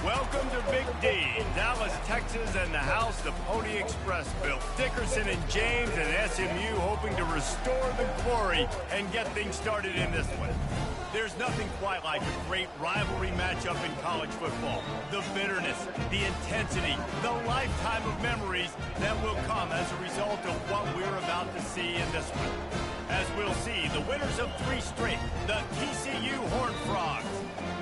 Welcome to Big D, Dallas, Texas, and the house the Pony Express built. Dickerson and James and SMU hoping to restore the glory and get things started in this one. There's nothing quite like a great rivalry matchup in college football. The bitterness, the intensity, the lifetime of memories that will come as a result of what we're about to see in this one. As we'll see, the winners of 3 straight, the TCU Horned Frogs,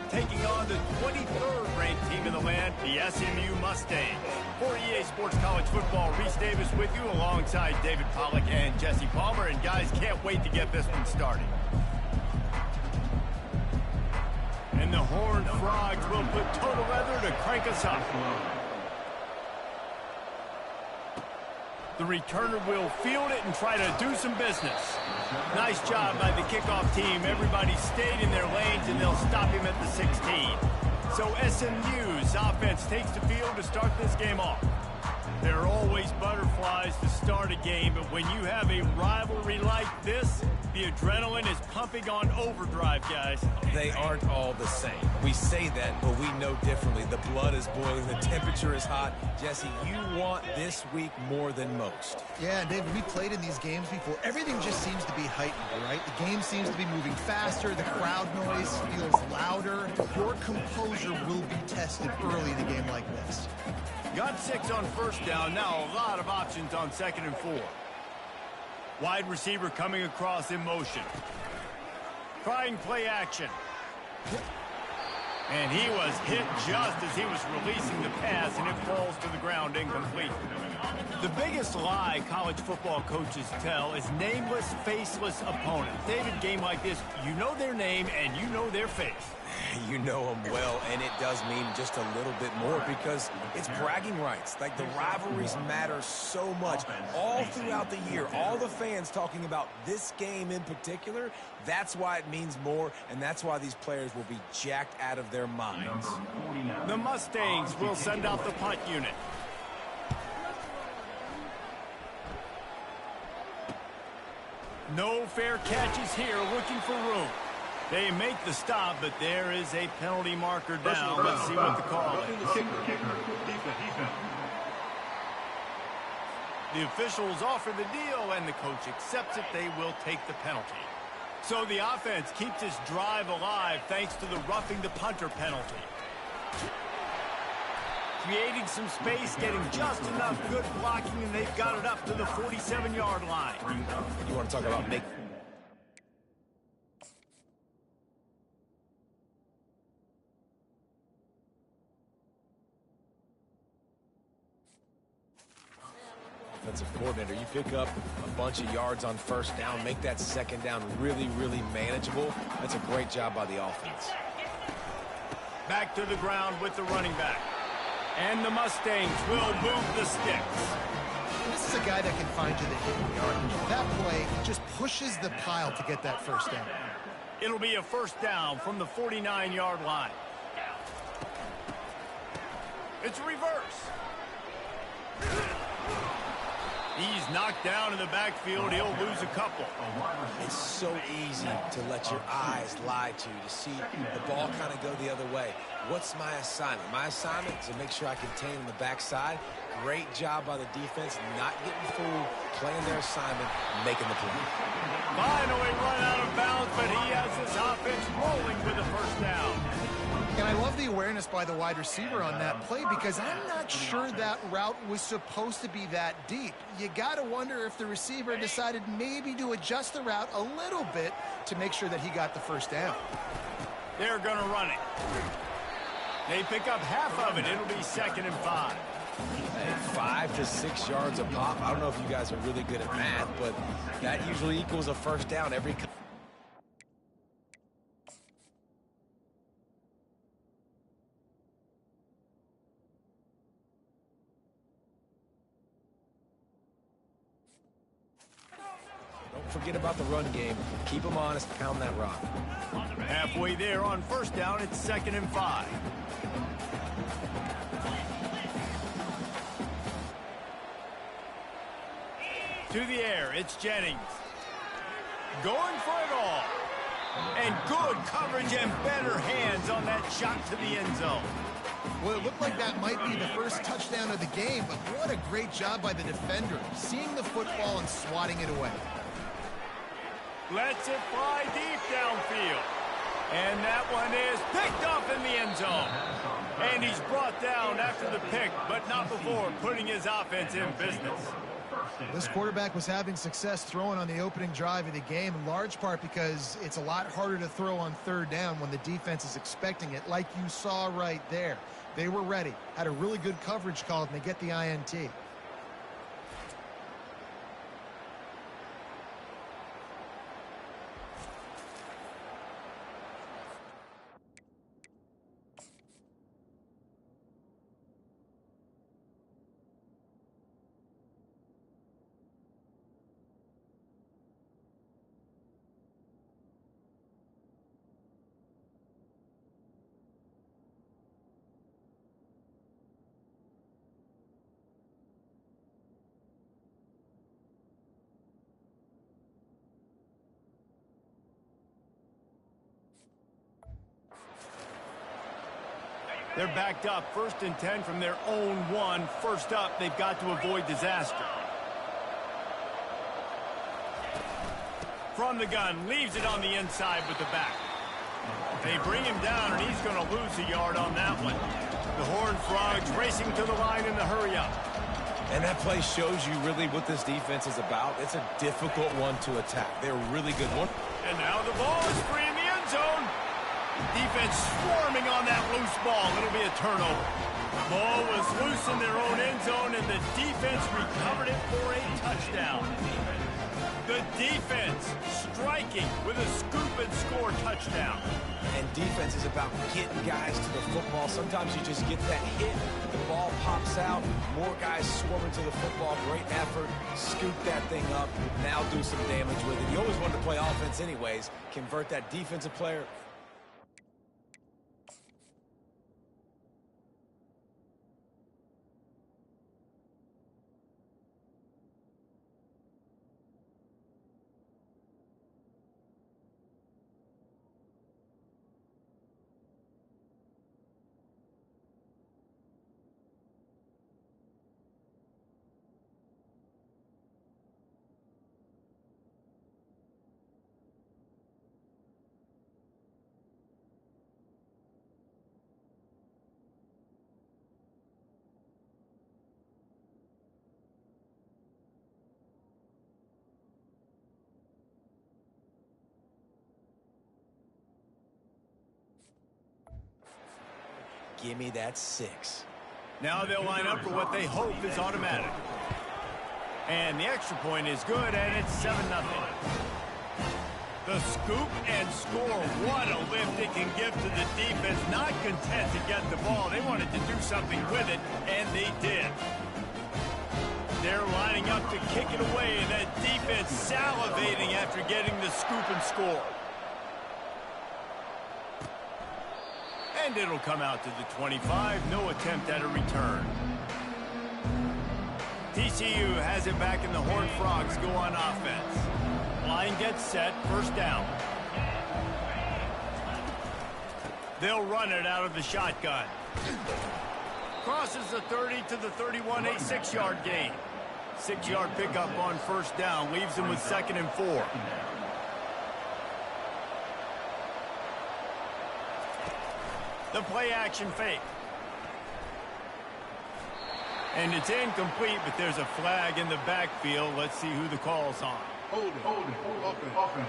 taking on the 23rd ranked team in the land, the SMU Mustangs. For EA Sports College Football, Reese Davis with you alongside David Pollack and Jesse Palmer. And guys, can't wait to get this one started. And the Horned Frogs will put total leather to crank us up. The returner will field it and try to do some business. Nice job by the kickoff team. Everybody stayed in their lanes, and they'll stop him at the 16. So SMU's offense takes the field to start this game off. There are always butterflies to start a game, but when you have a rivalry like this, the adrenaline is pumping on overdrive, guys. They aren't all the same. We say that, but we know differently. The blood is boiling. The temperature is hot. Jesse, you want this week more than most. Yeah, David, we played in these games before. Everything just seems to be heightened, right? The game seems to be moving faster. The crowd noise feels louder. Your composure will be tested early in a game like this. Got 6 on first down. Now a lot of options on 2nd and 4. Wide receiver coming across in motion. Trying play action. And he was hit just as he was releasing the pass, and it falls to the ground incomplete. The biggest lie college football coaches tell is nameless, faceless opponents. David, game like this, you know their name and you know their face. You know them well, and it does mean just a little bit more because it's bragging rights. Like, the rivalries matter so much all throughout the year. All the fans talking about this game in particular, that's why it means more, and that's why these players will be jacked out of their minds. The Mustangs will send out the punt unit. No fair catches here, looking for room. They make the stop, but there is a penalty marker down. Let's see what the call is. The officials offer the deal, and the coach accepts it. They will take the penalty. So the offense keeps this drive alive thanks to the roughing the punter penalty. Creating some space, getting just enough good blocking, and they've got it up to the 47-yard line. You want to talk about make... Offensive coordinator, you pick up a bunch of yards on first down, make that 2nd down really, really manageable. That's a great job by the offense. Back to the ground with the running back. And the Mustangs will move the sticks. This is a guy that can find you the hidden yard. That play just pushes the pile to get that first down. It'll be a first down from the 49-yard line. It's reverse. He's knocked down in the backfield. He'll lose a couple. It's so easy to let your eyes lie to you, to see the ball kind of go the other way. What's my assignment? My assignment is to make sure I contain on the backside. Great job by the defense, not getting fooled, playing their assignment, making the play. Finally run out of bounds, but he has this offense rolling with a first down. And I love the awareness by the wide receiver on that play because I'm not sure that route was supposed to be that deep. You got to wonder if the receiver decided maybe to adjust the route a little bit to make sure that he got the first down. They're going to run it. They pick up half of it. It'll be 2nd and 5. Hey, 5 to 6 yards a pop. I don't know if you guys are really good at math, but that usually equals a first down every. Don't forget about the run game. Keep them honest. Pound that rock. Halfway there on first down. It's 2nd and 5. To the air, it's Jennings. Going for it all. And good coverage and better hands on that shot to the end zone. Well, it looked like that might be the first touchdown of the game, but what a great job by the defender, seeing the football and swatting it away. Lets it fly deep downfield. And that one is picked off in the end zone. And he's brought down after the pick, but not before putting his offense in business. This quarterback was having success throwing on the opening drive of the game, in large part because it's a lot harder to throw on third down when the defense is expecting it, like you saw right there. They were ready, had a really good coverage call, and they get the INT. They're backed up, 1st and 10 from their own 1. First up, they've got to avoid disaster. From the gun, leaves it on the inside with the back. They bring him down, and he's going to lose a yard on that one. The Horned Frogs racing to the line in the hurry-up. And that play shows you really what this defense is about. It's a difficult one to attack. They're a really good one. And now the ball is free in the end zone. Defense swarming on that loose ball. It'll be a turnover. Ball was loose in their own end zone, and the defense recovered it for a touchdown. The defense striking with a scoop and score touchdown. And defense is about getting guys to the football. Sometimes you just get that hit, the ball pops out, more guys swarming to the football. Great effort, scoop that thing up, now do some damage with it. You always wanted to play offense anyways. Convert that defensive player. Give me that 6. Now they'll line up for what they hope is automatic. And the extra point is good, and it's 7-0. The scoop and score. What a lift it can give to the defense. Not content to get the ball. They wanted to do something with it, and they did. They're lining up to kick it away, and that defense salivating after getting the scoop and score. And it'll come out to the 25. No attempt at a return. TCU has it back, and the Horned Frogs go on offense. Line gets set, first down. They'll run it out of the shotgun. Crosses the 30 to the 31, a 6-yard gain. 6-yard pickup on first down, leaves them with 2nd and 4. The play action fake. And it's incomplete, but there's a flag in the backfield. Let's see who the call's on. Hold it, open.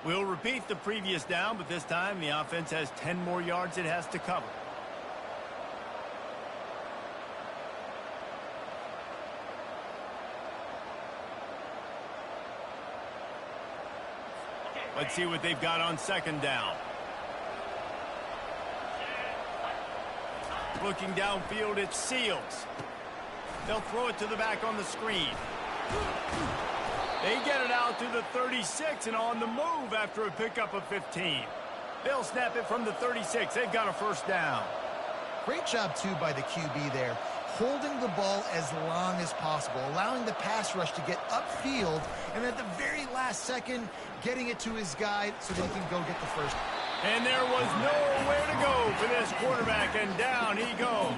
We'll repeat the previous down, but this time the offense has 10 more yards it has to cover. Let's see what they've got on 2nd down. Looking downfield, it's Seals. They'll throw it to the back on the screen. They get it out to the 36 and on the move after a pickup of 15. They'll snap it from the 36. They've got a first down. Great job, too, by the QB there, holding the ball as long as possible, allowing the pass rush to get upfield, and at the very last second, getting it to his guy so that he can go get the first. And there was nowhere to go for this quarterback, and down he goes.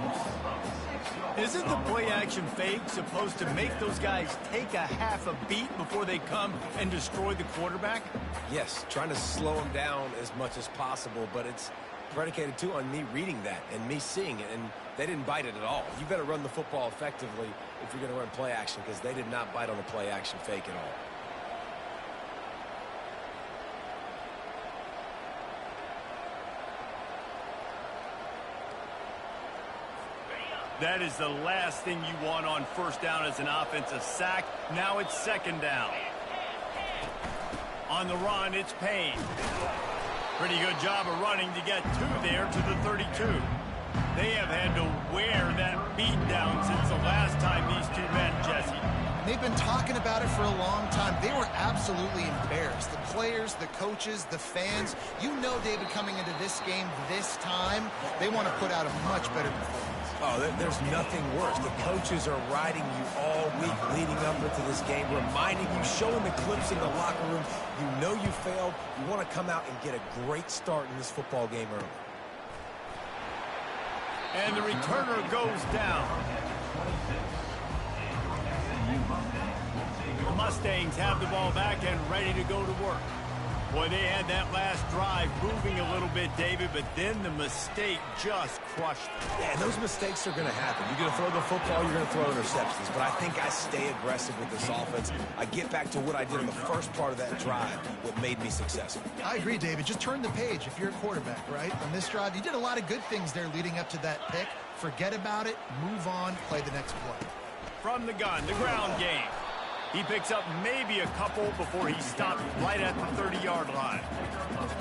Isn't the play-action fake supposed to make those guys take a half a beat before they come and destroy the quarterback? Yes, trying to slow him down as much as possible, but it's predicated, too, on me reading that and me seeing it, and they didn't bite it at all. You better run the football effectively if you're going to run play-action, because they did not bite on the play-action fake at all. That is the last thing you want on first down as an offensive sack. Now it's 2nd down. On the run, it's Payne. Pretty good job of running to get there to the 32. They have had to wear that beat down since the last time these two met, Jesse. They've been talking about it for a long time. They were absolutely embarrassed. The players, the coaches, the fans. You know, David, coming into this game this time, they want to put out a much better performance. Oh, there's nothing worse. The coaches are riding you all week leading up into this game, reminding you, showing the clips in the locker room. You know you failed. You want to come out and get a great start in this football game early. And the returner goes down. The Mustangs have the ball back and ready to go to work. Boy, they had that last drive moving a little bit, David, but then the mistake just crushed them. Yeah, and those mistakes are going to happen. You're going to throw the football, you're going to throw interceptions. But I think I stay aggressive with this offense. I get back to what I did in the first part of that drive, what made me successful. I agree, David. Just turn the page if you're a quarterback, right? On this drive, you did a lot of good things there leading up to that pick. Forget about it, move on, play the next play. From the gun, the ground game. He picks up maybe a couple before he stops right at the 30-yard line.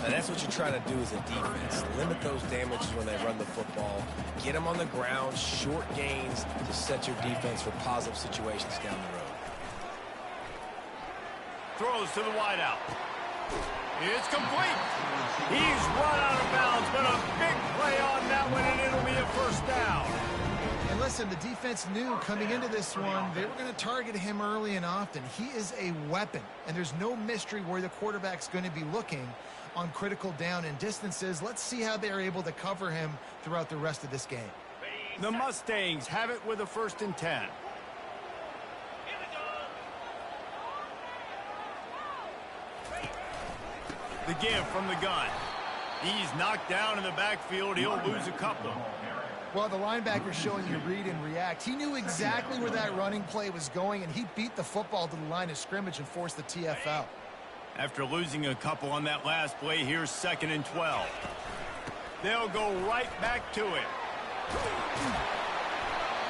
Now that's what you try to do as a defense. Limit those damages when they run the football. Get them on the ground, short gains to set your defense for positive situations down the road. Throws to the wideout. It's complete. He's run out of bounds, but a big play on that one, and it'll be a first down. And listen, the defense knew coming into this one, they were going to target him early and often. He is a weapon, and there's no mystery where the quarterback's going to be looking on critical down and distances. Let's see how they're able to cover him throughout the rest of this game. The Mustangs have it with a 1st and 10. The give from the gun. He's knocked down in the backfield. He'll lose a couple. Well, the linebacker showing you read and react. He knew exactly where that running play was going, and he beat the football to the line of scrimmage and forced the TFL. After losing a couple on that last play, here's 2nd and 12. They'll go right back to it.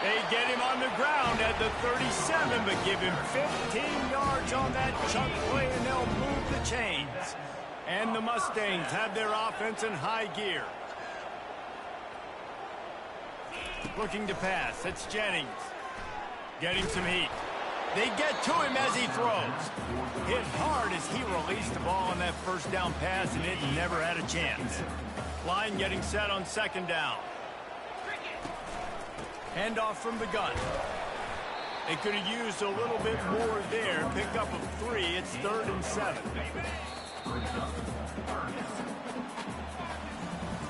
They get him on the ground at the 37, but give him 15 yards on that chunk play, and they'll move the chains. And the Mustangs have their offense in high gear. Looking to pass. It's Jennings. Getting some heat. They get to him as he throws. Hit hard as he released the ball on that first down pass, and it never had a chance. Line getting set on second down. Handoff from the gun. They could have used a little bit more there. Pick up of 3. It's 3rd and 7.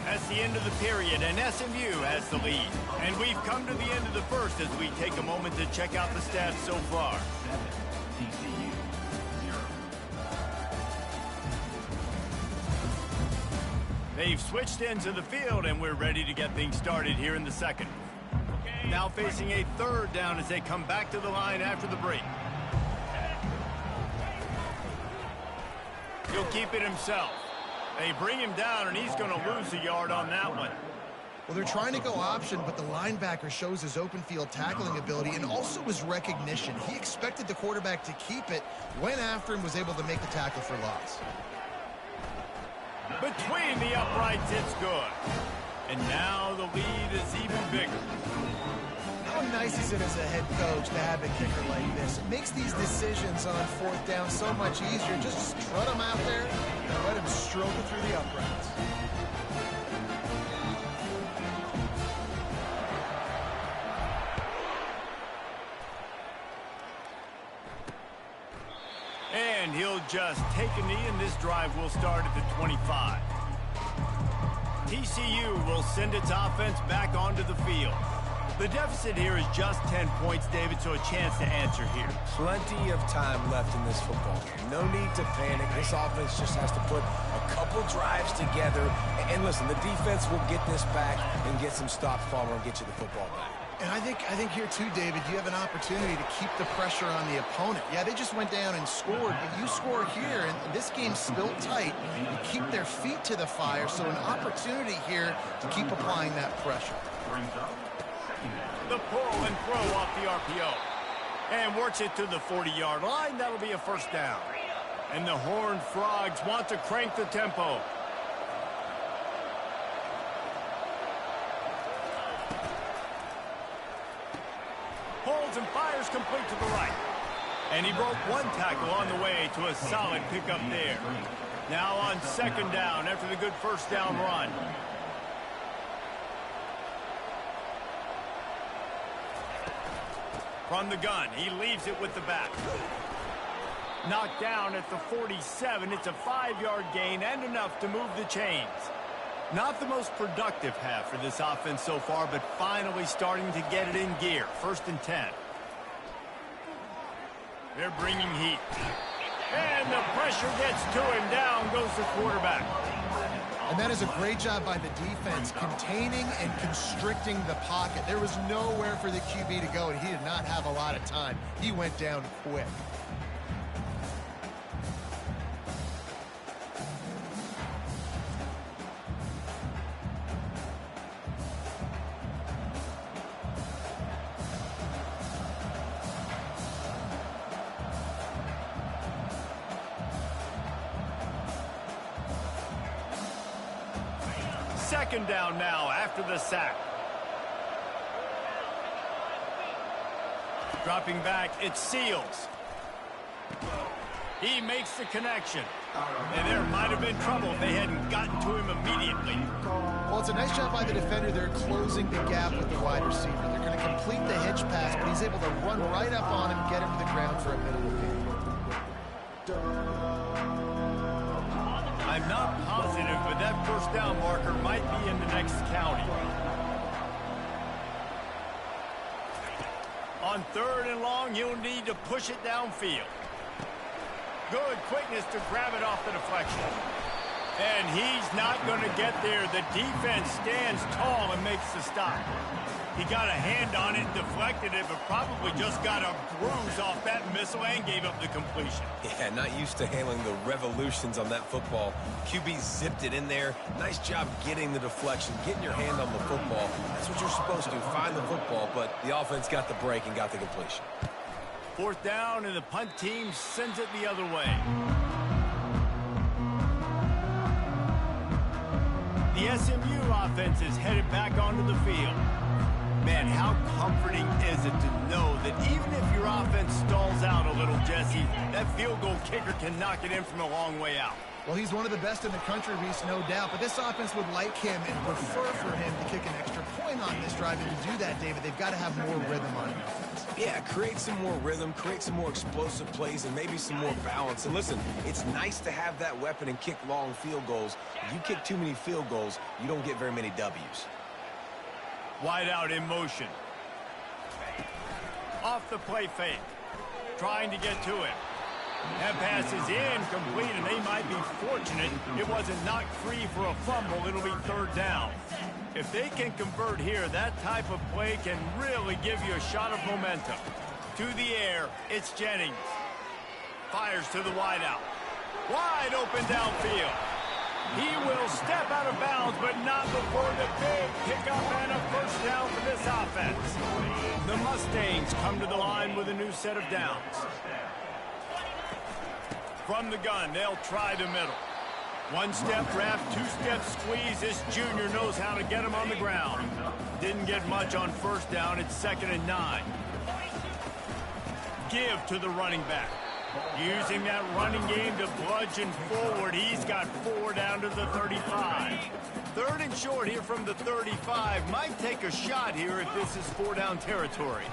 That's the end of the period, and SMU has the lead. And we've come to the end of the first as we take a moment to check out the stats so far. TCU 0. They've switched into the field, and we're ready to get things started here in the second. Now facing a 3rd down as they come back to the line after the break. He'll keep it himself. They bring him down, and he's going to lose a yard on that one. Well, they're trying to go option, but the linebacker shows his open field tackling ability and also his recognition. He expected the quarterback to keep it, went after him, was able to make the tackle for loss. Between the uprights, it's good. And now the lead is even bigger. How nice is it as a head coach to have a kicker like this? It makes these decisions on 4th down so much easier. Just strut him out there and let him stroke it through the uprights. And he'll just take a knee, and this drive will start at the 25. TCU will send its offense back onto the field. The deficit here is just 10 points, David, so a chance to answer here. Plenty of time left in this football game. No need to panic. This offense just has to put a couple drives together. And listen, the defense will get this back and get some stops, Palmer, and get you the football back. And I think here too, David, you have an opportunity to keep the pressure on the opponent. Yeah, they just went down and scored, but you score here, and this game's still tight. You keep their feet to the fire, so an opportunity here to keep applying that pressure. The pull and throw off the RPO. And works it to the 40-yard line. That'll be a 1st down. And the Horned Frogs want to crank the tempo. Holds and fires complete to the right. And he broke one tackle on the way to a solid pickup there. Now on 2nd down after the good 1st down run. From the gun, he leaves it with the back. Knocked down at the 47. It's a 5-yard gain and enough to move the chains. Not the most productive half for this offense so far, but finally starting to get it in gear. 1st and 10. They're bringing heat. And the pressure gets to him. Down goes the quarterback. And that is a great job by the defense, containing and constricting the pocket. There was nowhere for the QB to go, and he did not have a lot of time. He went down quick. Second down now after the sack. Dropping back, it's Seals. He makes the connection. And there might have been trouble if they hadn't gotten to him immediately. Well, it's a nice job by the defender. They're closing the gap with the wide receiver. They're going to complete the hitch pass, but he's able to run right up on him, get him to the ground for a minimal gain. I'm not positive, but that 1st down marker might be in the next county. On 3rd and long, you'll need to push it downfield. Good quickness to grab it off the deflection. And he's not going to get there. The defense stands tall and makes the stop. He got a hand on it, deflected it, but probably just got a bruise off that missile and gave up the completion. Yeah, not used to handling the revolutions on that football. QB zipped it in there. Nice job getting the deflection, getting your hand on the football. That's what you're supposed to do, find the football, but the offense got the break and got the completion. 4th down, and the punt team sends it the other way. The SMU offense is headed back onto the field. Man, how comforting is it to know that even if your offense stalls out a little, Jesse, that field goal kicker can knock it in from a long way out. Well, he's one of the best in the country, Reese, no doubt. But this offense would like him and prefer for him to kick an extra point on this drive. And to do that, David, they've got to have more rhythm on offense. Yeah, create some more rhythm, create some more explosive plays, and maybe some more balance. And listen, it's nice to have that weapon and kick long field goals. If you kick too many field goals, you don't get very many W's. Wide out in motion. Off the play fake. Trying to get to him. That pass is incomplete, and they might be fortunate it wasn't knocked free for a fumble. It'll be third down. If they can convert here, that type of play can really give you a shot of momentum. To the air, it's Jennings. Fires to the wideout. Wide open downfield. He will step out of bounds, but not before the big pickup and a first down for this offense. The Mustangs come to the line with a new set of downs. From the gun, they'll try the middle. One-step wrap, two-step squeeze. This junior knows how to get him on the ground. Didn't get much on first down. It's 2nd and 9. Give to the running back. Using that running game to bludgeon forward. He's got 4 down to the 35. 3rd and short here from the 35. Might take a shot here if this is 4-down territory.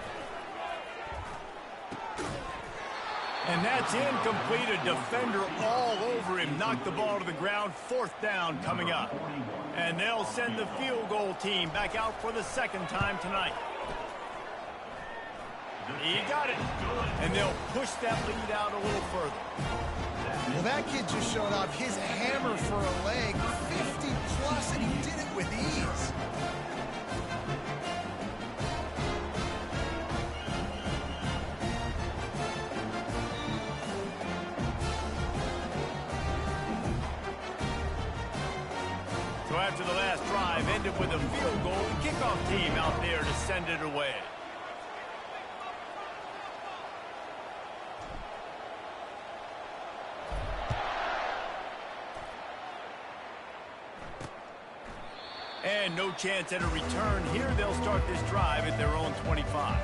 And that's incomplete. A defender all over him. Knocked the ball to the ground. 4th down coming up. And they'll send the field goal team back out for the 2nd time tonight. He got it. And they'll push that lead out a little further. Well, that kid just showed off his hammer for a leg. 50-plus, and he did it with ease. So after the last drive ended with a field goal, the kickoff team out there to send it away. And no chance at a return. Here they'll start this drive at their own 25.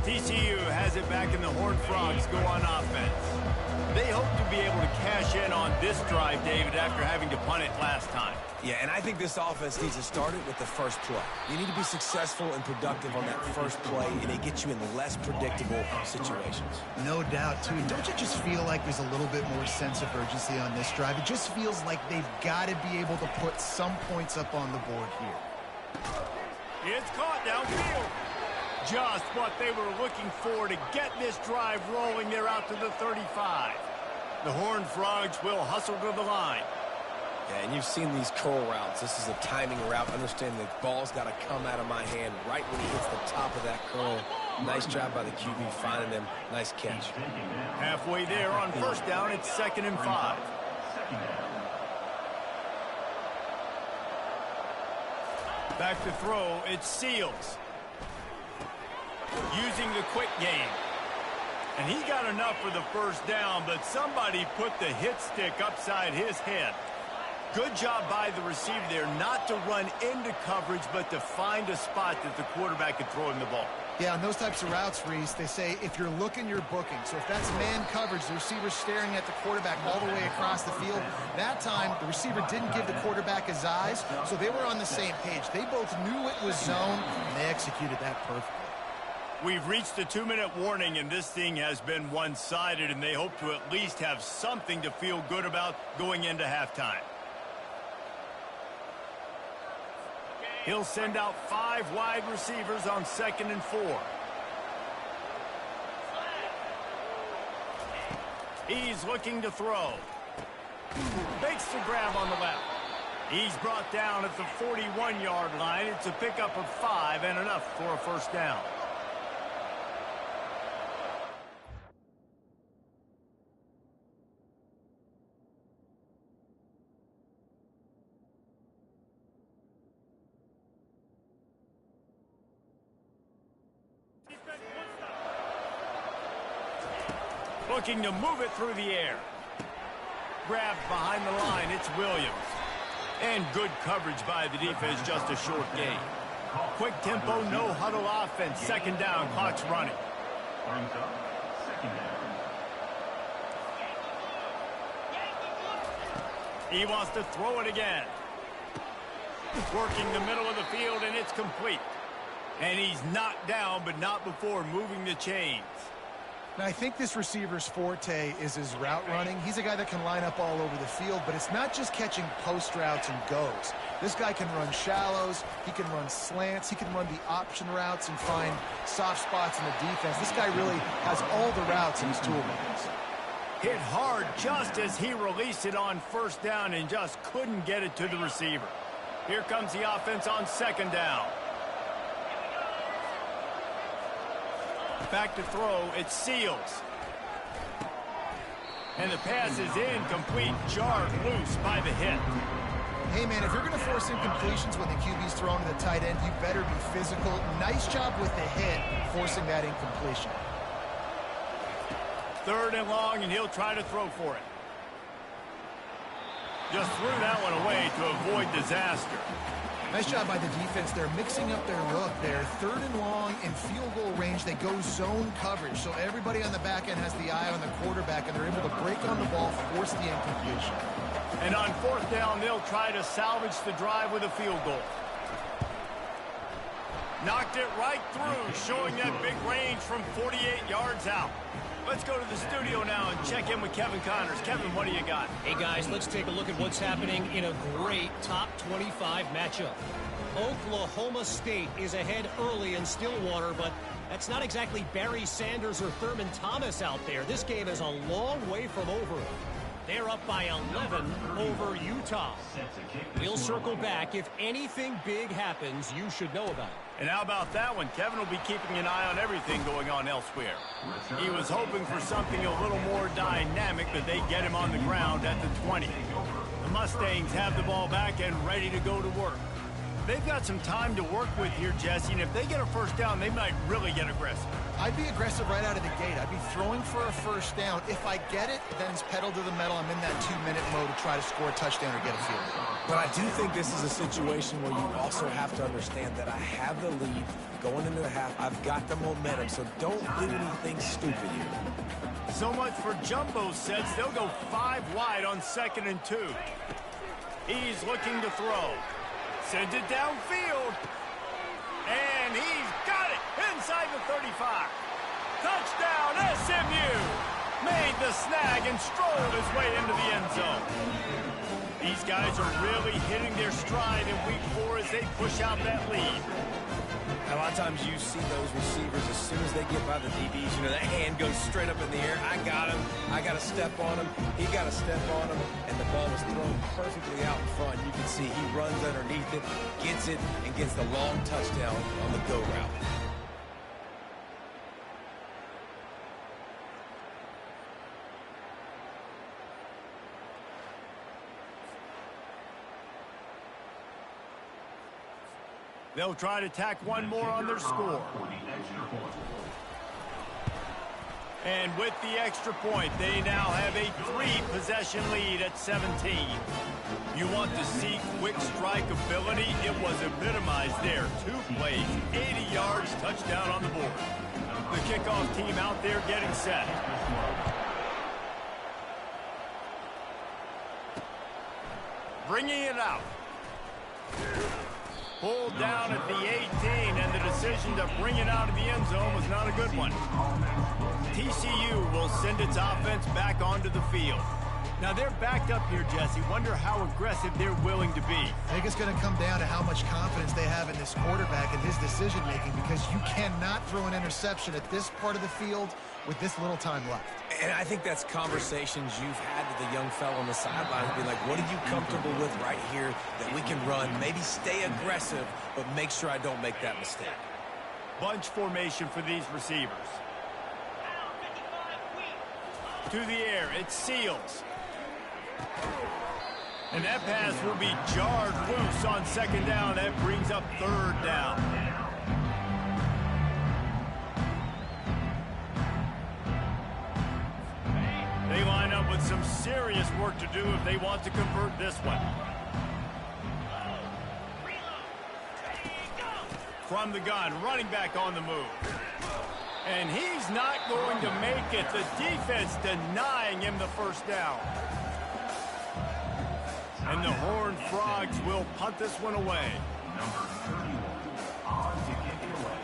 TCU has it back, and the Horned Frogs go on offense. They hope to be able to cash in on this drive, David, after having to punt it last time. Yeah, and I think this offense needs to start it with the first play. You need to be successful and productive on that first play, and it gets you in less predictable situations. No doubt, too. Don't you just feel like there's a little bit more sense of urgency on this drive? It just feels like they've got to be able to put some points up on the board here. It's caught downfield. Just what they were looking for to get this drive rolling. They're out to the 35. The Horned Frogs will hustle to the line. Yeah, and you've seen these curl routes. This is a timing route. Understand the ball's got to come out of my hand right when he hits the top of that curl. Nice job by the QB finding them. Nice catch. Halfway there on first down, it's 2nd and 5. Back to throw, it's Seals. Using the quick game. And he got enough for the first down, but somebody put the hit stick upside his head. Good job by the receiver there not to run into coverage, but to find a spot that the quarterback could throw him the ball. Yeah, on those types of routes, Reese, they say if you're looking, you're booking. So if that's man coverage, the receiver's staring at the quarterback all the way across the field. That time, the receiver didn't give the quarterback his eyes, so they were on the same page. They both knew it was zone, and they executed that perfectly. We've reached the 2-minute warning, and this thing has been one-sided, and they hope to at least have something to feel good about going into halftime. He'll send out 5 wide receivers on 2nd and 4. He's looking to throw. Makes the grab on the left. He's brought down at the 41-yard line. It's a pickup of 5 and enough for a first down. Looking to move it through the air. Grabbed behind the line, it's Williams. And good coverage by the defense, just a short gain. Quick tempo, no huddle offense. Second down, clock's running. Brings up second down. He wants to throw it again. Working the middle of the field, and it's complete. And he's knocked down, but not before moving the chains. Now, I think this receiver's forte is his route running. He's a guy that can line up all over the field, but it's not just catching post routes and goes. This guy can run shallows, he can run slants, he can run the option routes and find soft spots in the defense. This guy really has all the routes in his toolbox. Hit hard just as he released it on first down and just couldn't get it to the receiver. Here comes the offense on second down. Back to throw, it's Seals. And the pass is incomplete, jarred loose by the hit. Hey, man, if you're going to force incompletions when the QB's throwing to the tight end, you better be physical. Nice job with the hit, forcing that incompletion. Third and long, and he'll try to throw for it. Just threw that one away to avoid disaster. Nice job by the defense. They're mixing up their look there. Third and long in field goal range. They go zone coverage. So everybody on the back end has the eye on the quarterback, and they're able to break on the ball, force the incompletion. And on fourth down, they'll try to salvage the drive with a field goal. Knocked it right through, showing that big range from 48 yards out. Let's go to the studio now and check in with Kevin Connors. Kevin, what do you got? Hey, guys, let's take a look at what's happening in a great top 25 matchup. Oklahoma State is ahead early in Stillwater, but that's not exactly Barry Sanders or Thurman Thomas out there. This game is a long way from over. They're up by 11 over Utah. We'll circle back. If anything big happens, you should know about it. And how about that one? Kevin will be keeping an eye on everything going on elsewhere. He was hoping for something a little more dynamic, but they get him on the ground at the 20. The Mustangs have the ball back and ready to go to work. They've got some time to work with here, Jesse, and if they get a first down, they might really get aggressive. I'd be aggressive right out of the gate. I'd be throwing for a first down. If I get it, then it's pedal to the metal. I'm in that 2-minute mode to try to score a touchdown or get a field goal. But I do think this is a situation where you also have to understand that I have the lead going into the half. I've got the momentum, so don't do anything stupid here. So much for jumbo sets. They'll go 5 wide on 2nd and 2. He's looking to throw. Sends it downfield. And he's got it inside the 35. Touchdown, SMU. Made the snag and strolled his way into the end zone. These guys are really hitting their stride in week 4 as they push out that lead. A lot of times you see those receivers, as soon as they get by the DBs, you know, that hand goes straight up in the air. I got him. I got to step on him. He got to step on him. And the ball was thrown perfectly out in front. You can see he runs underneath it, gets it, and gets the long touchdown on the go route. They'll try to tack one more on their score. And with the extra point, they now have a 3-possession lead at 17. You want to see quick strike ability? It was epitomized there. 2 plays, 80 yards, touchdown on the board. The kickoff team out there getting set. Bringing it out. Pulled down at the 18, and the decision to bring it out of the end zone was not a good one. TCU will send its offense back onto the field. Now they're backed up here, Jesse. Wonder how aggressive they're willing to be. I think it's going to come down to how much confidence they have in this quarterback and his decision-making, because you cannot throw an interception at this part of the field with this little time left. And I think that's conversations you've had with the young fellow on the sidelines, being like, what are you comfortable with right here that we can run? Maybe stay aggressive, but make sure I don't make that mistake. Bunch formation for these receivers. To the air, it's Seals. And that pass will be jarred loose on 2nd down. That brings up 3rd down. They line up with some serious work to do if they want to convert this one. From the gun, running back on the move. And he's not going to make it. The defense denying him the first down. And the Horned Frogs will punt this one away. Number 31 on to kick it away.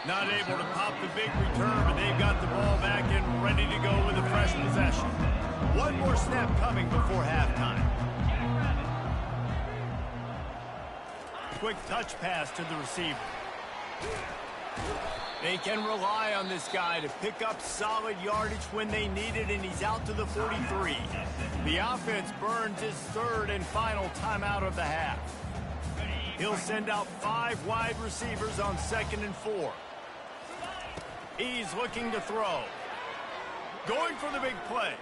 Not able to pop the big return, but they've got the ball back and ready to go with a fresh possession. One more snap coming before halftime. Quick touch pass to the receiver. They can rely on this guy to pick up solid yardage when they need it, and he's out to the 43. The offense burns his third and final timeout of the half. He'll send out 5 wide receivers on 2nd and 4. He's looking to throw. Going for the big play.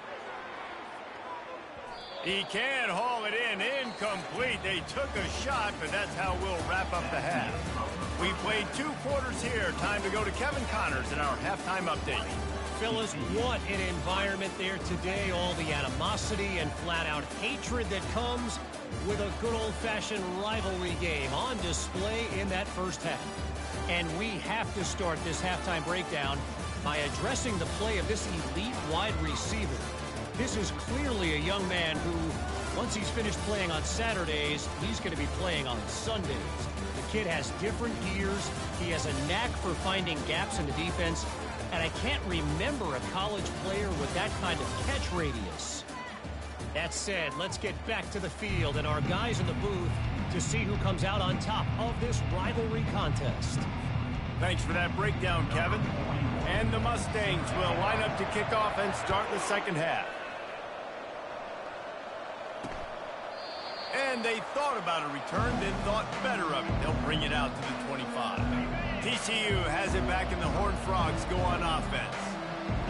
He can haul it in. Incomplete. They took a shot, but that's how we'll wrap up the half. We played 2 quarters here. Time to go to Kevin Connors in our halftime update. Phyllis, what an environment there today. All the animosity and flat-out hatred that comes with a good old-fashioned rivalry game on display in that first half. And we have to start this halftime breakdown by addressing the play of this elite wide receiver. This is clearly a young man who, once he's finished playing on Saturdays, he's going to be playing on Sundays. The kid has different gears. He has a knack for finding gaps in the defense. And I can't remember a college player with that kind of catch radius. That said, let's get back to the field and our guys in the booth to see who comes out on top of this rivalry contest. Thanks for that breakdown, Kevin. And the Mustangs will line up to kick off and start the second half. And they thought about a return, then thought better of it. They'll bring it out to the 25. TCU has it back, and the Horned Frogs go on offense.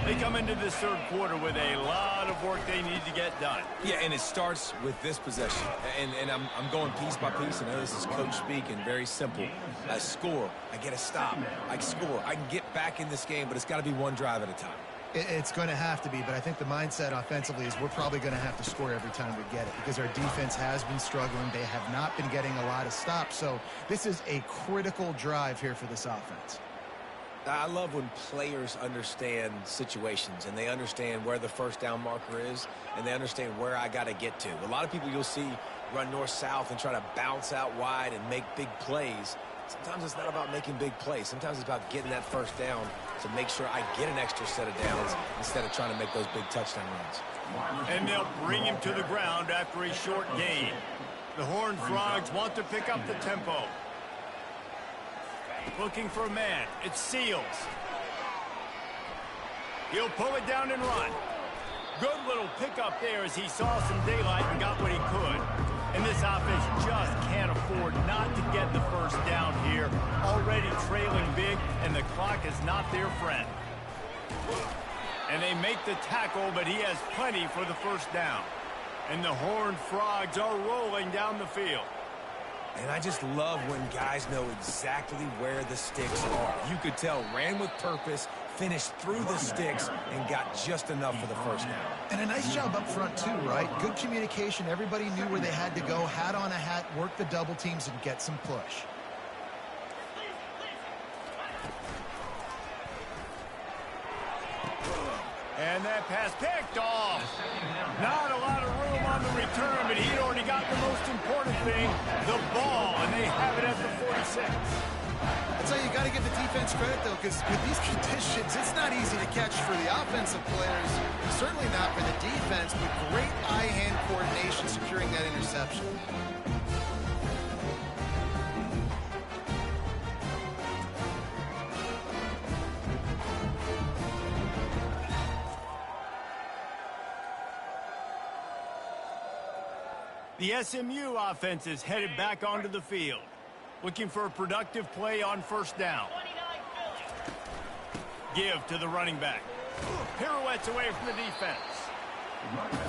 They come into this third quarter with a lot of work they need to get done. Yeah, and it starts with this possession. And I'm going piece by piece. I know this is coach speaking, very simple. I score, I get a stop, I score. I can get back in this game, but it's got to be one drive at a time. It's going to have to be, but I think the mindset offensively is we're probably going to have to score every time we get it because our defense has been struggling. They have not been getting a lot of stops, so this is a critical drive here for this offense. I love when players understand situations and they understand where the first down marker is and they understand where I got to get to. A lot of people you'll see run north-south and try to bounce out wide and make big plays. Sometimes it's not about making big plays. Sometimes it's about getting that first down to make sure I get an extra set of downs instead of trying to make those big touchdown runs. And they'll bring him to the ground after a short gain. The Horned Frogs want to pick up the tempo. Looking for a man. It's Seals. He'll pull it down and run. Good little pickup there as he saw some daylight and got what he could. And this offense just can't afford not to get the first down here. Already trailing big, and the clock is not their friend. And they make the tackle, but he has plenty for the first down. And the Horned Frogs are rolling down the field. And I just love when guys know exactly where the sticks are. You could tell, ran with purpose, finished through the sticks, and got just enough for the first down. And a nice job up front, too, right? Good communication. Everybody knew where they had to go, hat on a hat, work the double teams, and get some push. And that pass picked off. Not a lot of room on the return, but he'd already got the most important thing, the ball, and they have it at the 46. That's how you got to give the defense credit, though, because with these conditions, it's not easy to catch for the offensive players, certainly not for the defense, but great eye-hand coordination securing that interception. The SMU offense is headed back onto the field, looking for a productive play on first down. Give to the running back. Pirouettes away from the defense.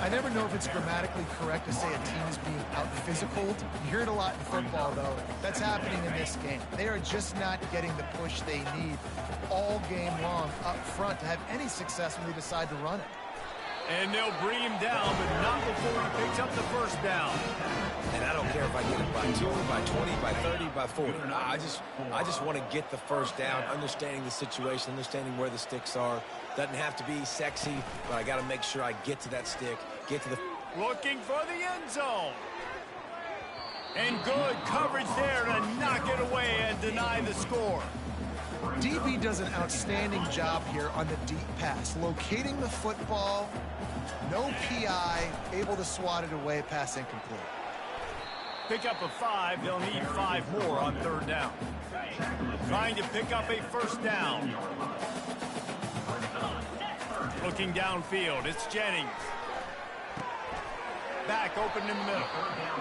I never know if it's grammatically correct to say a team is being out-physical. You hear it a lot in football, though. That's happening in this game. They are just not getting the push they need all game long up front to have any success when they decide to run it. And they'll bring him down, but not before he picks up the first down. And I don't care if I get it by 2, by 20, by 30, by 40. I just want to get the first down, understanding the situation, understanding where the sticks are. Doesn't have to be sexy, but I got to make sure I get to that stick, get to the... Looking for the end zone. And good coverage there to knock it away and deny the score. DB does an outstanding job here on the deep pass, locating the football, no PI, able to swat it away, pass incomplete. Pick up a 5, they'll need 5 more on third down. Trying to pick up a first down. Looking downfield, it's Jennings. Back open in the middle.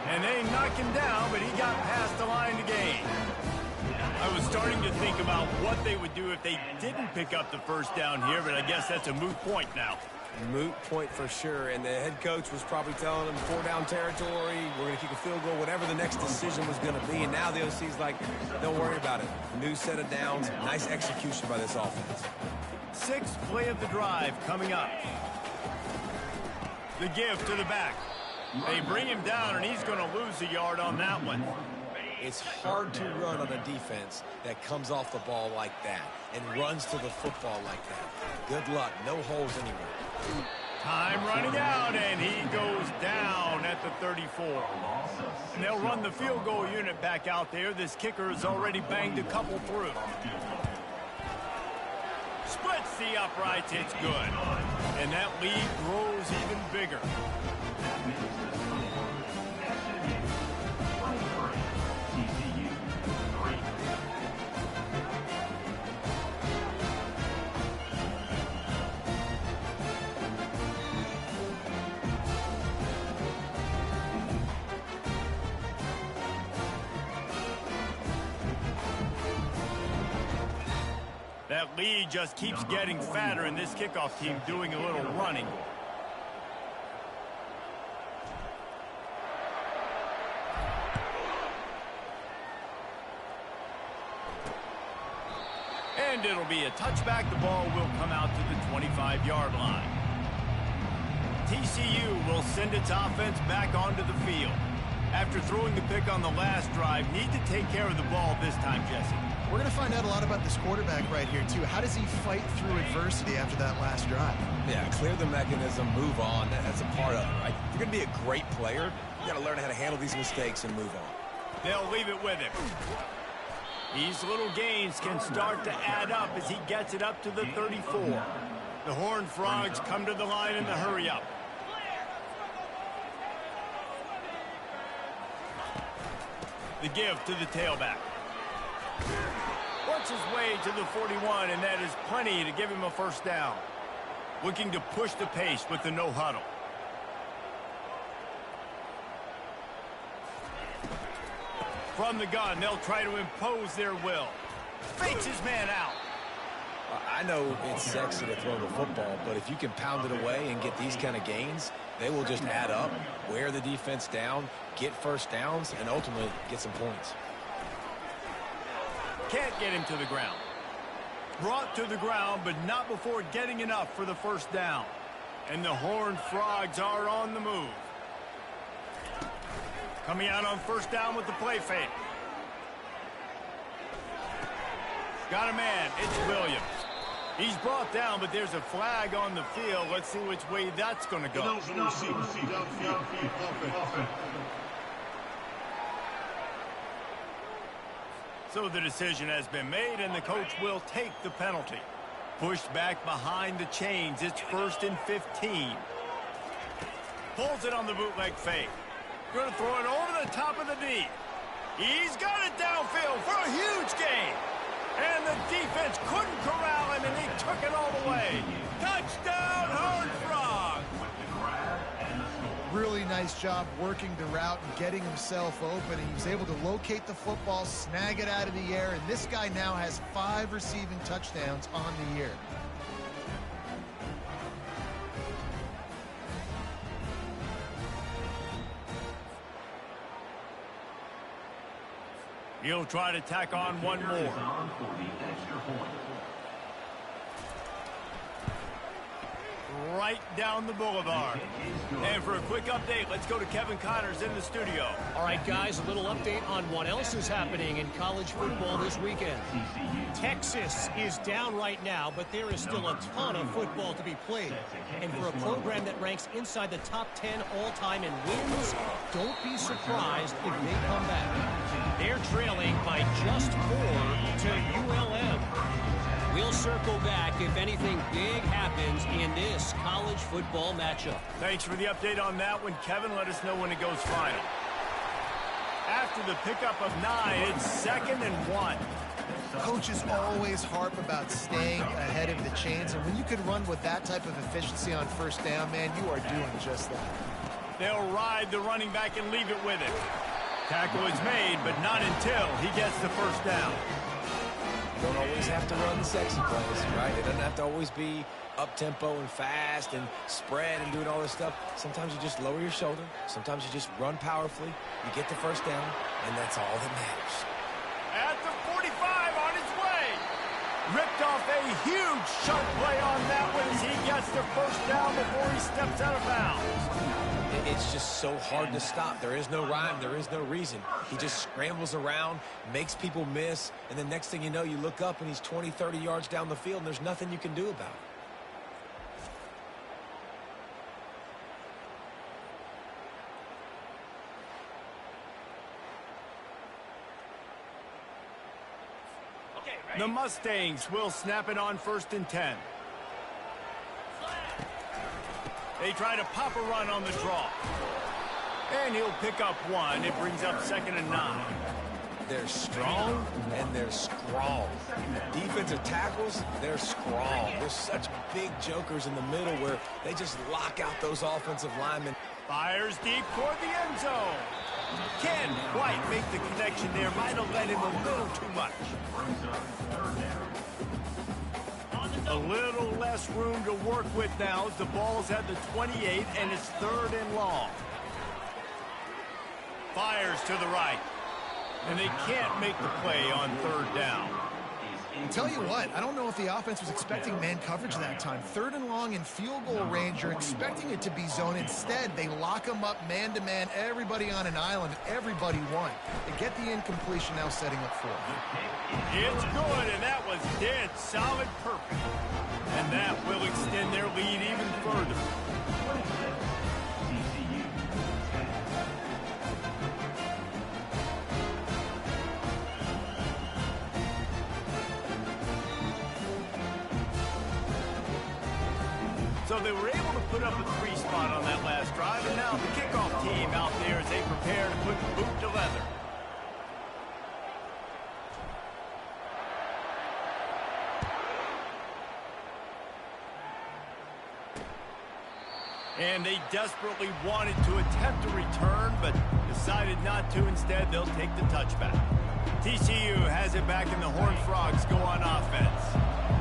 And they knock him down, but he got past the line to gain. I was starting to think about what they would do if they didn't pick up the first down here, but I guess that's a moot point now. Moot point for sure, and the head coach was probably telling them 4-down territory, we're going to kick a field goal, whatever the next decision was going to be, and now the OC's like, don't worry about it. New set of downs, nice execution by this offense. 6th play of the drive coming up. The give to the back. They bring him down, and he's going to lose a yard on that one. It's hard to run on a defense that comes off the ball like that and runs to the football like that. Good luck. No holes anywhere. Time running out, and he goes down at the 34. And they'll run the field goal unit back out there. This kicker has already banged a couple through. Splits the uprights. It's good. And that lead grows even bigger. TCU 3. That lead just keeps getting fatter, and this kickoff team doing a little running. And it'll be a touchback. The ball will come out to the 25-yard line. TCU will send its offense back onto the field. After throwing the pick on the last drive, need to take care of the ball this time, Jesse. We're going to find out a lot about this quarterback right here, too. How does he fight through adversity after that last drive? Yeah, clear the mechanism, move on. That's a part of it, right? If you're going to be a great player, you got to learn how to handle these mistakes and move on. They'll leave it with him. These little gains can start to add up as he gets it up to the 34. The Horned Frogs come to the line in the hurry-up. The give to the tailback. Works his way to the 41, and that is plenty to give him a first down. Looking to push the pace with the no huddle. From the gun, they'll try to impose their will. Fakes his man out. I know it's sexy to throw the football, but if you can pound it away and get these kind of gains, they will just add up, wear the defense down, get first downs, and ultimately get some points. Can't get him to the ground. Brought to the ground, but not before getting enough for the first down. And the Horned Frogs are on the move. Coming out on first down with the play fake. Got a man. It's Williams. He's brought down, but there's a flag on the field. Let's see which way that's going to go. So the decision has been made, and the coach will take the penalty. Pushed back behind the chains. It's 1st and 15. Pulls it on the bootleg fake. Going to throw it over the top of the D. He's got it downfield for a huge gain. And the defense couldn't corral him, and he took it all the way. Touchdown, Horned Frogs! Really nice job working the route and getting himself open. He was able to locate the football, snag it out of the air, and this guy now has 5 receiving touchdowns on the year. He'll try to tack on one more. right down the boulevard. And for a quick update, let's go to Kevin Connors in the studio. All right, guys, a little update on what else is happening in college football this weekend. Texas is down right now, but there is still a ton of football to be played. And for a program that ranks inside the top 10 all-time in wins, don't be surprised if they come back. They're trailing by just 4 to ULM. We'll circle back if anything big happens in this college football matchup. Thanks for the update on that one, Kevin. Let us know when it goes final. After the pickup of 9, it's 2nd and 1. Coaches always harp about staying ahead of the chains, and when you can run with that type of efficiency on first down, man, you are doing just that. They'll ride the running back and leave it with him. Tackle is made, but not until he gets the first down. You don't always have to run the sexy plays, right? It doesn't have to always be up-tempo and fast and spread and doing all this stuff. Sometimes you just lower your shoulder. Sometimes you just run powerfully. You get the first down, and that's all that matters. At the 45 on his way. Ripped off a huge sharp play on that one as he gets the first down before he steps out of bounds. It's just so hard to stop. There is no rhyme. There is no reason. He just scrambles around, makes people miss, and the next thing you know, you look up and he's 20, 30 yards down the field, and there's nothing you can do about it. The Mustangs will snap it on 1st and 10. They try to pop a run on the draw. And he'll pick up 1. It brings up 2nd and 9. They're strong and they're strong. Defensive tackles, they're strong. There's such big jokers in the middle where they just lock out those offensive linemen. Fires deep toward the end zone. Can't quite make the connection there. Might have led him a little too much. A little less room to work with now as the ball's at the 28 and it's 3rd and long. Fires to the right. And they can't make the play on 3rd down. I'll tell you what, I don't know if the offense was expecting man coverage that time. 3rd and long in field goal range, you're expecting it to be zone. Instead, they lock them up man-to-man, everybody on an island, everybody won. They get the incompletion now setting up 4. It's good, and that was dead solid perfect. And that will extend their lead even further. So they were able to put up a 3 spot on that last drive, and now the kickoff team out there as they prepare to put the boot to leather. And they desperately wanted to attempt a return, but decided not to. Instead, they'll take the touchback. TCU has it back, and the Horned Frogs go on offense.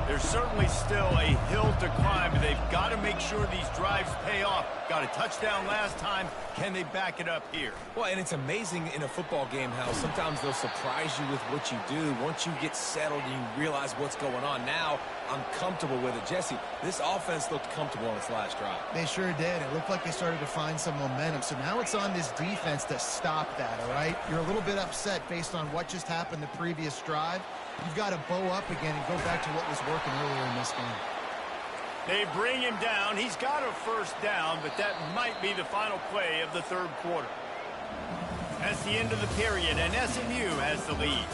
There's certainly still a hill to climb, but they've got to make sure these drives pay off. Got a touchdown last time. Can they back it up here? Well, and it's amazing in a football game how sometimes they'll surprise you with what you do. Once you get settled and you realize what's going on, now I'm comfortable with it. Jesse, this offense looked comfortable on its last drive. They sure did. It looked like they started to find some momentum. So now it's on this defense to stop that, all right? You're a little bit upset based on what just happened the previous drive. You've got to bow up again and go back to what was working earlier in this game. They bring him down. He's got a first down, but that might be the final play of the 3rd quarter. That's the end of the period, and SMU has the lead.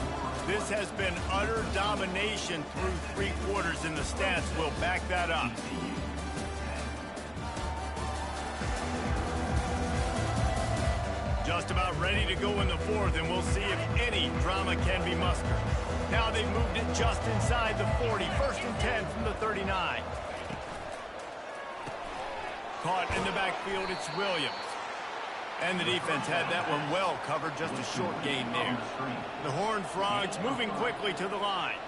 This has been utter domination through 3 quarters, and the stats will back that up. Just about ready to go in the 4th, and we'll see if any drama can be mustered. Now they've moved it just inside the 40. 1st and 10 from the 39. Caught in the backfield, it's Williams. And the defense had that one well covered, just a short gain there. The Horned Frogs moving quickly to the line.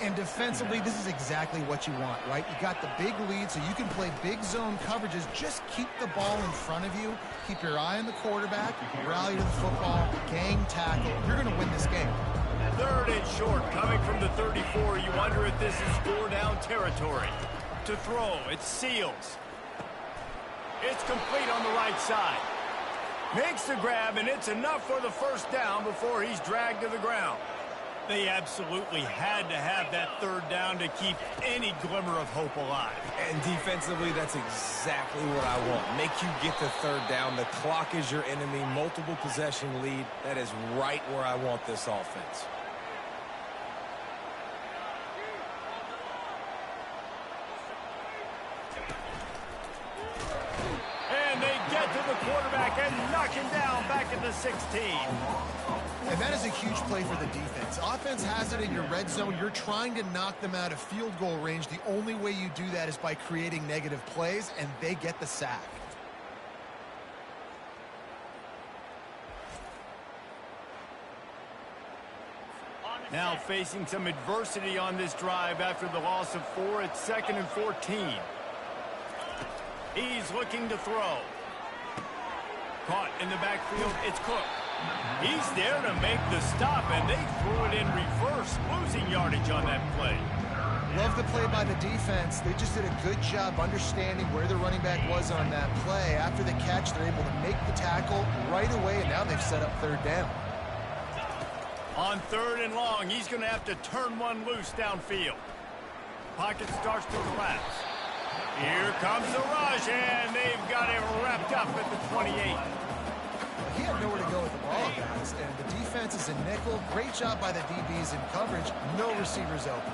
And defensively, this is exactly what you want, right? You got the big lead, so you can play big zone coverages. Just keep the ball in front of you. Keep your eye on the quarterback. Rally to the football. Gang tackle. You're going to win this game. 3rd and short, coming from the 34. You wonder if this is 4-down territory. To throw, it's Seals. It's complete on the right side. Makes the grab, and it's enough for the first down before he's dragged to the ground. They absolutely had to have that third down to keep any glimmer of hope alive. And defensively, that's exactly what I want. Make you get the third down. The clock is your enemy. Multiple possession lead. That is right where I want this offense. And they get to the quarterback and knock him down back at the 16. And that is a huge play for the defense. Offense has it in your red zone. You're trying to knock them out of field goal range. The only way you do that is by creating negative plays, and they get the sack. Now facing some adversity on this drive after the loss of 4. It's 2nd and 14. He's looking to throw. Caught in the backfield, it's Cook. He's there to make the stop, and they threw it in reverse, losing yardage on that play. Love the play by the defense. They just did a good job understanding where the running back was on that play. After the catch, they're able to make the tackle right away, and now they've set up third down. On 3rd and long, he's going to have to turn one loose downfield. Pocket starts to collapse. Here comes the rush, and they've got him wrapped up at the 28. He had nowhere to go with the ball, guys, and the defense is a nickel. Great job by the DBs in coverage. No receivers open.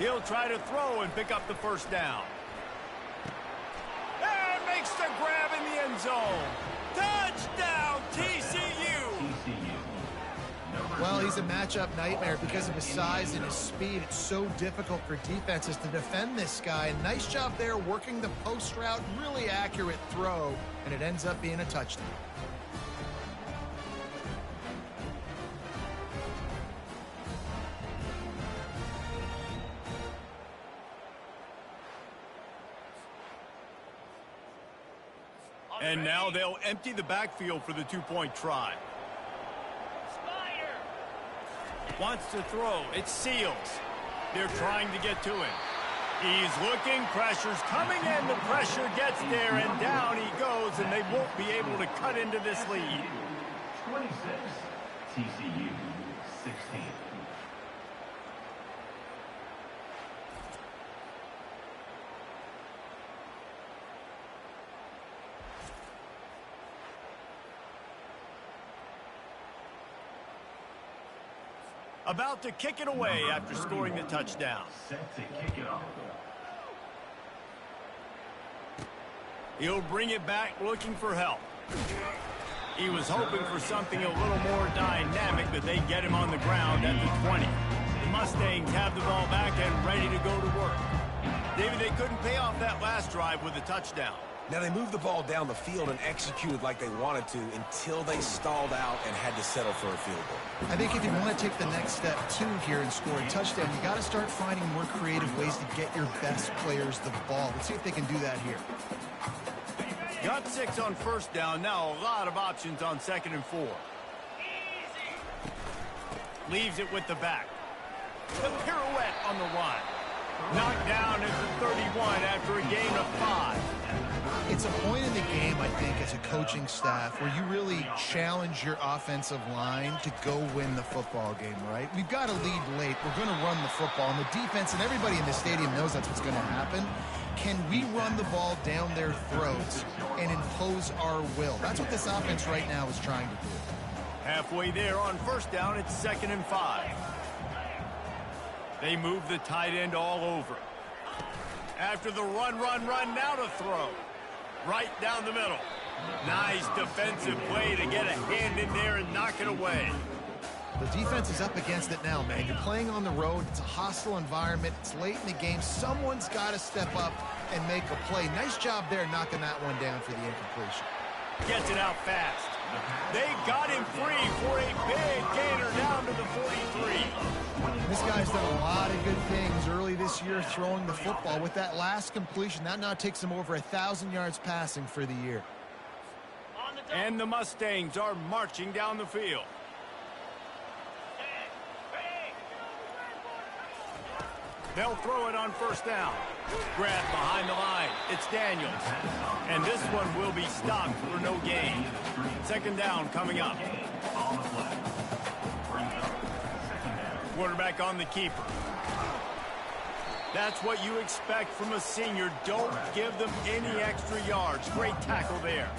He'll try to throw and pick up the first down. And makes the grab in the end zone. Touchdown, TCU! Well, he's a matchup nightmare because of his size and his speed. It's so difficult for defenses to defend this guy. Nice job there working the post route. Really accurate throw, and it ends up being a touchdown. And now they'll empty the backfield for the two-point try. Wants to throw. It's Seals. They're trying to get to him. He's looking. Pressure's coming in. The pressure gets there, and down he goes, and they won't be able to cut into this lead. 26, TCU 16. About to kick it away after scoring the touchdown. Set to kick it off. He'll bring it back looking for help. He was hoping for something a little more dynamic, but they get him on the ground at the 20. The Mustangs have the ball back and ready to go to work. David, they couldn't pay off that last drive with a touchdown. Now, they moved the ball down the field and executed like they wanted to until they stalled out and had to settle for a field goal. I think if you want to take the next step, too, here and score a touchdown, you got to start finding more creative ways to get your best players the ball. Let's see if they can do that here. Got 6 on first down. Now a lot of options on 2nd and 4. Leaves it with the back. The pirouette on the run. Knocked down at the 31 after a gain of 5. It's a point in the game, I think, as a coaching staff where you really challenge your offensive line to go win the football game, right? We've got to lead late. We're going to run the football. And the defense and everybody in the stadium knows that's what's going to happen. Can we run the ball down their throats and impose our will? That's what this offense right now is trying to do. Halfway there on first down, it's 2nd and 5. They move the tight end all over. After the run, now to throw. Right down the middle. Nice defensive play to get a hand in there and knock it away. The defense is up against it now, man. You're playing on the road. It's a hostile environment. It's late in the game. Someone's got to step up and make a play. Nice job there knocking that one down for the incompletion. Gets it out fast. They got him free for a big gainer down to the 43. This guy's done a lot of good things early this year throwing the football. With that last completion, that now takes him over 1,000 yards passing for the year. And the Mustangs are marching down the field. They'll throw it on first down. Grab behind the line. It's Daniels. And this one will be stopped for no gain. Second down coming up. Quarterback on the keeper. That's what you expect from a senior. Don't give them any extra yards. Great tackle there.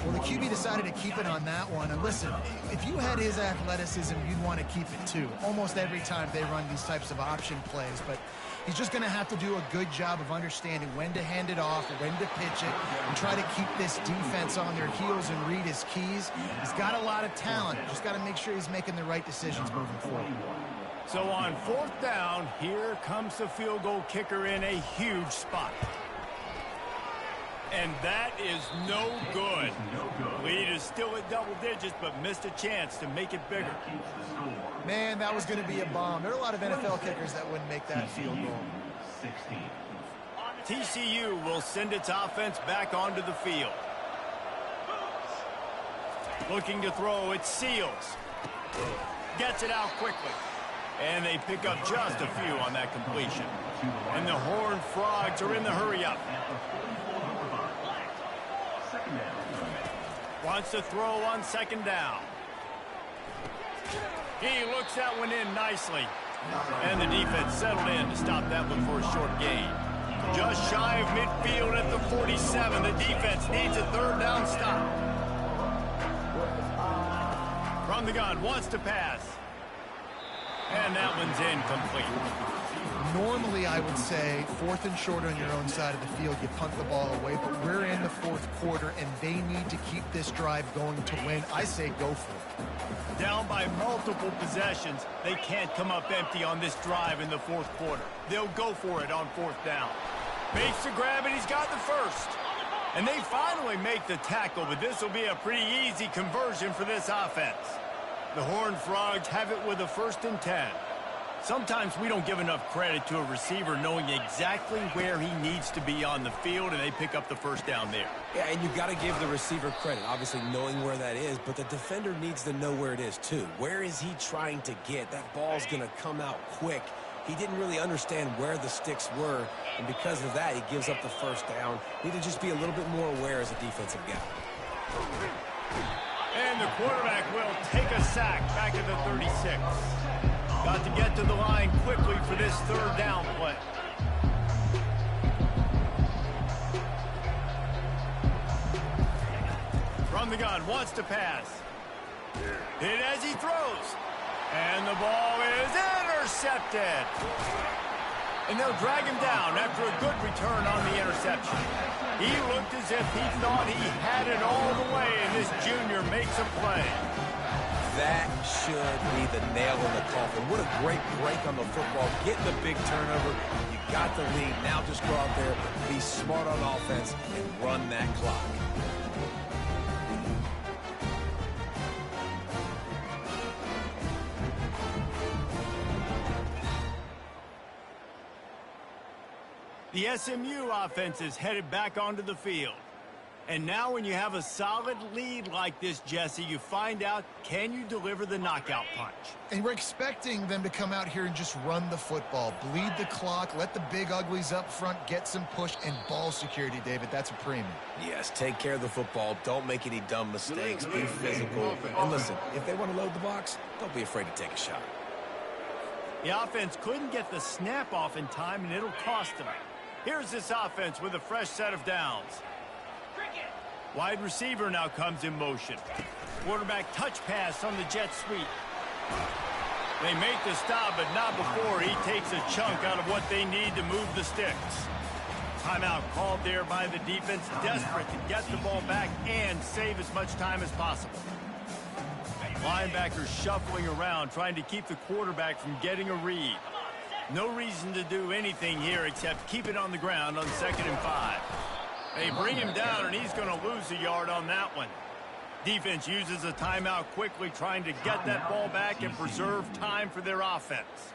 Well, the QB decided to keep it on that one. And listen, if you had his athleticism, you'd want to keep it too. Almost every time they run these types of option plays. But he's just going to have to do a good job of understanding when to hand it off, when to pitch it, and try to keep this defense on their heels and read his keys. He's got a lot of talent. Just got to make sure he's making the right decisions moving forward. So on fourth down, here comes the field goal kicker in a huge spot. And that is no good. Lead is still at double digits, but missed a chance to make it bigger. Man, that was going to be a bomb. There are a lot of NFL kickers that wouldn't make that field goal. TCU will send its offense back onto the field. Looking to throw, it's Seals. Gets it out quickly. And they pick up just a few on that completion. And the Horned Frogs are in the hurry-up. Wants to throw on second down. He looks that one in nicely. And the defense settled in to stop that one for a short gain. Just shy of midfield at the 47. The defense needs a third down stop. From the gun, wants to pass. And that one's incomplete. Normally, I would say fourth and short on your own side of the field, you punt the ball away, but we're in the fourth quarter, and they need to keep this drive going to win. I say go for it. Down by multiple possessions, they can't come up empty on this drive in the fourth quarter. They'll go for it on fourth down. Makes the grab, and he's got the first. And they finally make the tackle, but this will be a pretty easy conversion for this offense. The Horned Frogs have it with a 1st and 10. Sometimes we don't give enough credit to a receiver knowing exactly where he needs to be on the field, and they pick up the first down there. Yeah, and you've got to give the receiver credit, obviously knowing where that is, but the defender needs to know where it is too. Where is he trying to get? That ball's going to come out quick. He didn't really understand where the sticks were, and because of that, he gives up the first down. Need to just be a little bit more aware as a defensive guy. And the quarterback will take a sack back at the 36. Got to get to the line quickly for this third down play. From the gun, wants to pass. Hit as he throws. And the ball is intercepted. And they'll drag him down after a good return on the interception. He looked as if he thought he had it all the way, and this junior makes a play. That should be the nail in the coffin. What a great break on the football. Getting the big turnover. You got the lead. Now just go out there, be smart on offense, and run that clock. The SMU offense is headed back onto the field. And now when you have a solid lead like this, Jesse, you find out, can you deliver the knockout punch? And we're expecting them to come out here and just run the football, bleed the clock, let the big uglies up front get some push, and ball security, David. That's a premium. Yes, take care of the football. Don't make any dumb mistakes. Be physical. And listen, if they want to load the box, don't be afraid to take a shot. The offense couldn't get the snap off in time, and it'll cost them. Here's this offense with a fresh set of downs. Wide receiver now comes in motion. Quarterback touch pass on the jet sweep. They make the stop, but not before he takes a chunk out of what they need to move the sticks. Timeout called there by the defense, desperate to get the ball back and save as much time as possible. Linebackers shuffling around, trying to keep the quarterback from getting a read. No reason to do anything here except keep it on the ground on 2nd and 5. They bring him down, and he's going to lose a yard on that one. Defense uses a timeout quickly, trying to get that ball back and preserve time for their offense.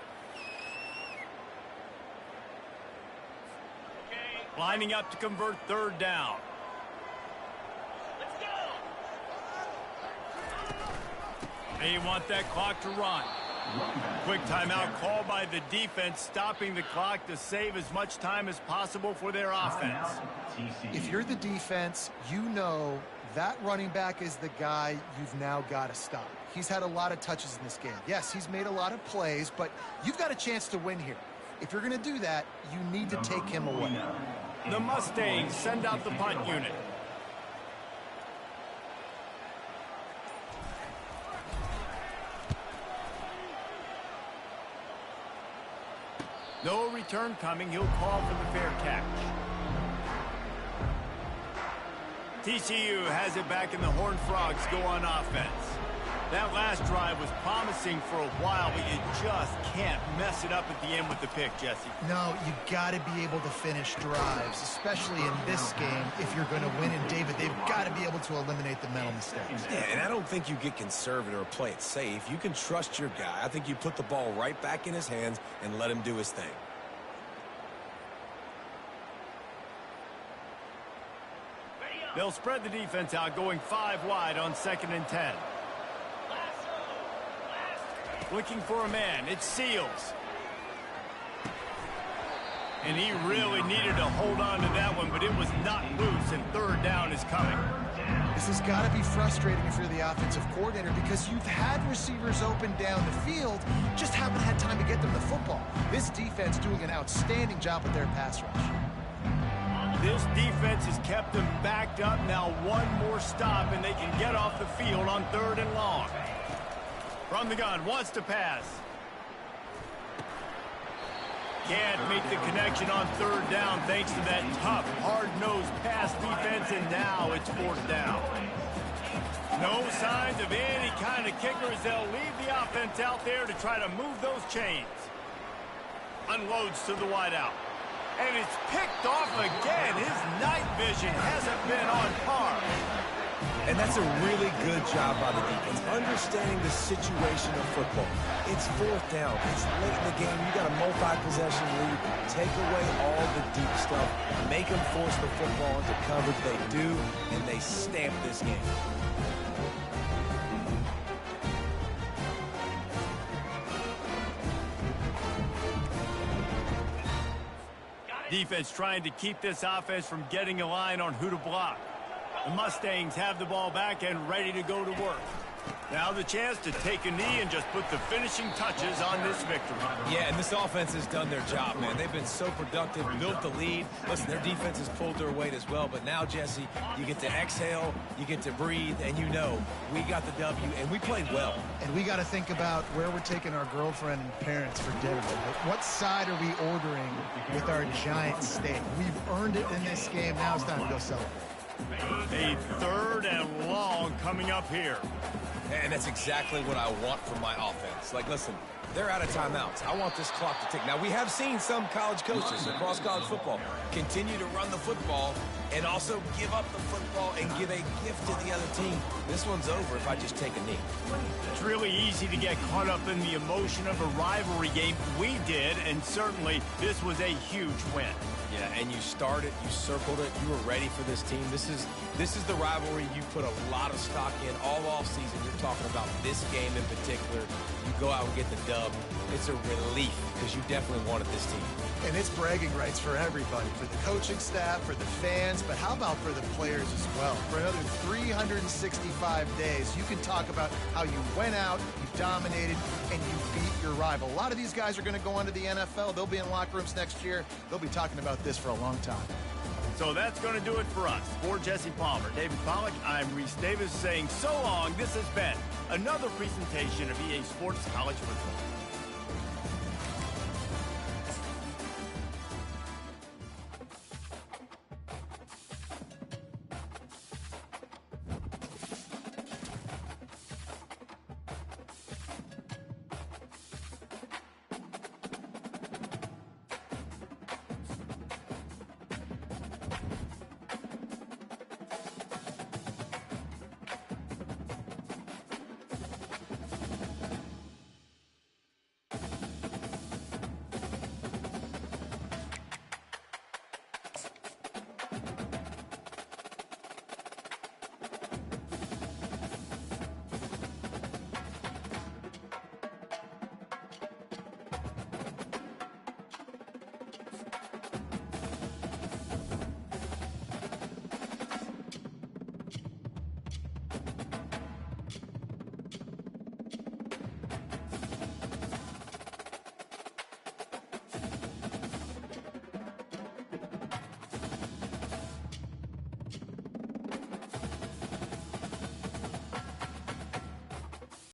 Lining up to convert third down. They want that clock to run. Quick timeout called by the defense, stopping the clock to save as much time as possible for their offense. If you're the defense, you know that running back is the guy you've now got to stop. He's had a lot of touches in this game. Yes, he's made a lot of plays, but you've got a chance to win here. If you're going to do that, you need to take him away. The Mustangs send out the punt unit. No return coming. He'll call for the fair catch. TCU has it back, and the Horned Frogs go on offense. That last drive was promising for a while, but you just can't mess it up at the end with the pick, Jesse. No, you got to be able to finish drives, especially in this game. If you're going to win, and David, they've got to be able to eliminate the mental mistakes. Yeah, and I don't think you get conservative or play it safe. You can trust your guy. I think you put the ball right back in his hands and let him do his thing. They'll spread the defense out, going 5 wide on 2nd and 10. Looking for a man. It's Seals. And he really needed to hold on to that one, but it was not loose, and 3rd down is coming. This has got to be frustrating if you're the offensive coordinator, because you've had receivers open down the field, just haven't had time to get them the football. This defense doing an outstanding job with their pass rush. This defense has kept them backed up. Now one more stop, and they can get off the field on 3rd and long. From the gun, wants to pass. Can't make the connection on 3rd down thanks to that tough, hard-nosed pass defense, and now it's 4th down. No signs of any kind of kickers. They'll leave the offense out there to try to move those chains. Unloads to the wideout. And it's picked off again. His night vision hasn't been on par. And that's a really good job by the defense, understanding the situation of football. It's 4th down. It's late in the game. You got a multi-possession lead. Take away all the deep stuff. Make them force the football into coverage. They do, and they stamp this game. Defense trying to keep this offense from getting a line on who to block. The Mustangs have the ball back and ready to go to work. Now the chance to take a knee and just put the finishing touches on this victory. Yeah, and this offense has done their job, man. They've been so productive, built the lead. Listen, their defense has pulled their weight as well. But now, Jesse, you get to exhale, you get to breathe, and you know we got the W, and we played well. And we got to think about where we're taking our girlfriend and parents for dinner. What side are we ordering with our giant steak? We've earned it in this game. Now it's time to go celebrate. A 3rd and long coming up here. And that's exactly what I want from my offense. Like, listen, they're out of timeouts. I want this clock to tick. Now, we have seen some college coaches across college football continue to run the football and also give up the football and give a gift to the other team. This one's over if I just take a knee. It's really easy to get caught up in the emotion of a rivalry game. We did, and certainly this was a huge win. Yeah, and you started, you circled it, you were ready for this team. This is the rivalry you put a lot of stock in all offseason. You're talking about this game in particular. You go out and get the dub. It's a relief because you definitely wanted this team. And it's bragging rights for everybody, for the coaching staff, for the fans, but how about for the players as well? For another 365 days, you can talk about how you went out, you dominated, and you beat your rival. A lot of these guys are going to go on to the NFL. They'll be in locker rooms next year. They'll be talking about this for a long time. So that's going to do it for us. For Jesse Palmer, David Pollack, I'm Reese Davis saying so long. This has been another presentation of EA Sports College Football.